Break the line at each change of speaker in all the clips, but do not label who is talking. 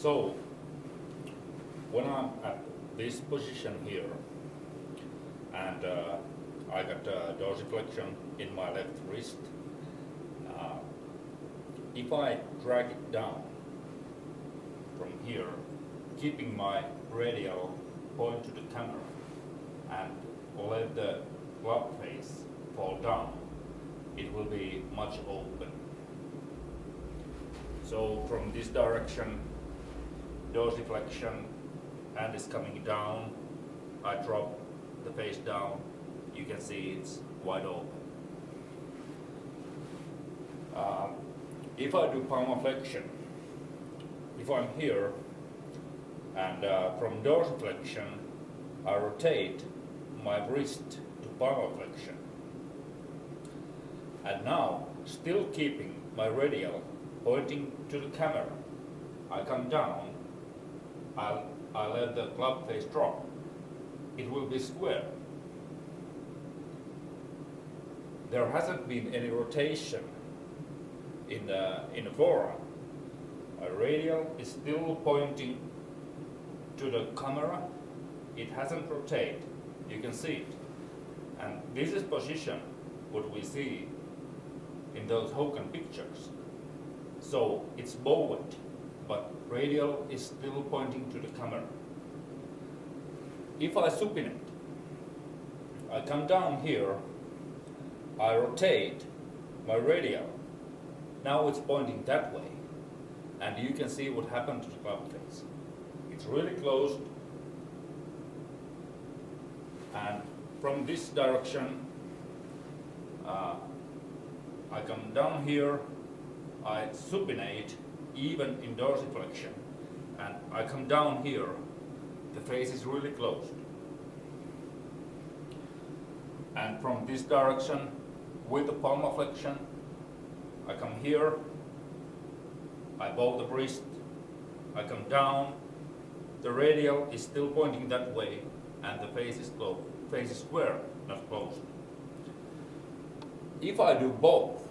So, when I'm at this position here, and I got dorsiflexion in my left wrist, if I drag it down from here, keeping my radial point to the camera, and let the club face fall down, it will be much open. So from this direction, dorsiflexion, hand is coming down, I drop the face down, you can see it's wide open. If I do palmaflexion, if I'm here, and from dorsiflexion, I rotate my wrist to palmaflexion. And now, still keeping my radial pointing to the camera, I come down, I let the club face drop. It will be square. There hasn't been any rotation in the forearm. My radial is still pointing to the camera. It hasn't rotated. You can see it. And this is position what we see in those Hogan pictures. So it's bowed, but radial is still pointing to the camera. If I supinate, I come down here, I rotate my radial. Now it's pointing that way, and you can see what happened to the club face. It's really closed, and from this direction, I come down here, I supinate even in dorsiflexion, and I come down here, the face is really closed. And from this direction, with the palmaflexion, I come here, I bow the wrist, I come down, the radial is still pointing that way, and the face is closed. Face is square, not closed. If I do both,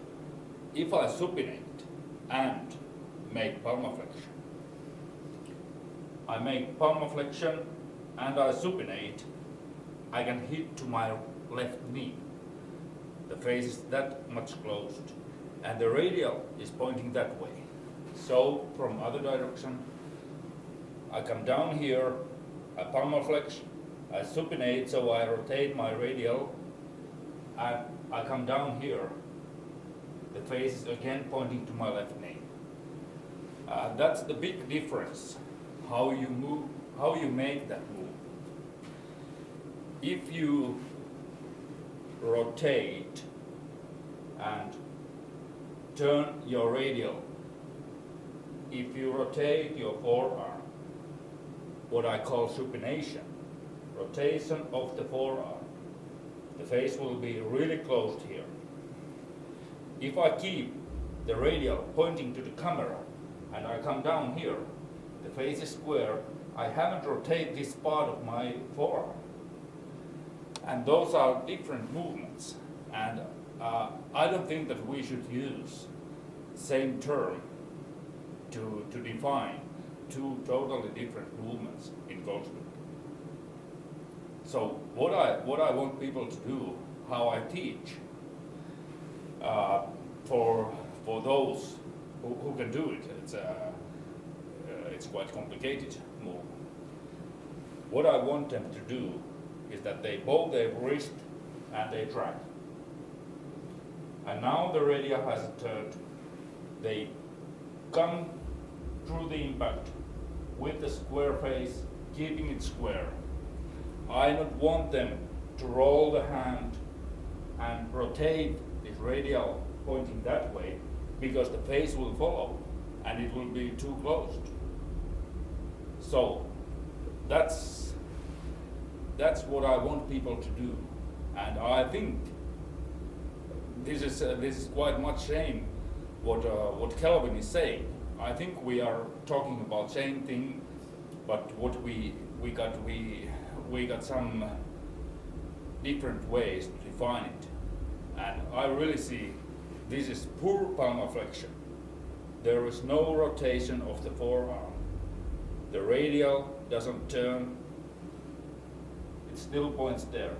if I supinate and make palmaflexion, I make palmaflexion and I supinate, I can hit to my left knee. The face is that much closed, and the radial is pointing that way. So from other direction, I come down here, I palmaflex, I supinate, so I rotate my radial, and I come down here. The face is again pointing to my left knee. That's the big difference, how you move, how you make that move. If you rotate and turn your radial, if you rotate your forearm, what I call supination, rotation of the forearm, the face will be really closed here. If I keep the radial pointing to the camera and I come down here, the face is square, I haven't rotated this part of my forearm. And those are different movements. And I don't think that we should use same term to define two totally different movements in goldsmith. So what I want people to do, how I teach, for those who can do it, it's quite complicated move. What I want them to do is that they bow their wrist and they drag. And now the radial has turned. They come through the impact with the square face, keeping it square. I don't want them to roll the hand and rotate this radial pointing that way, because the face will follow and it will be too closed. So that's what I want people to do, and I think this is quite much same what Kelvin is saying. I think we are talking about same thing, but what we got some different ways to define it, and I really see this is poor palmaflexion. There is no rotation of the forearm, radial doesn't turn, it still points there.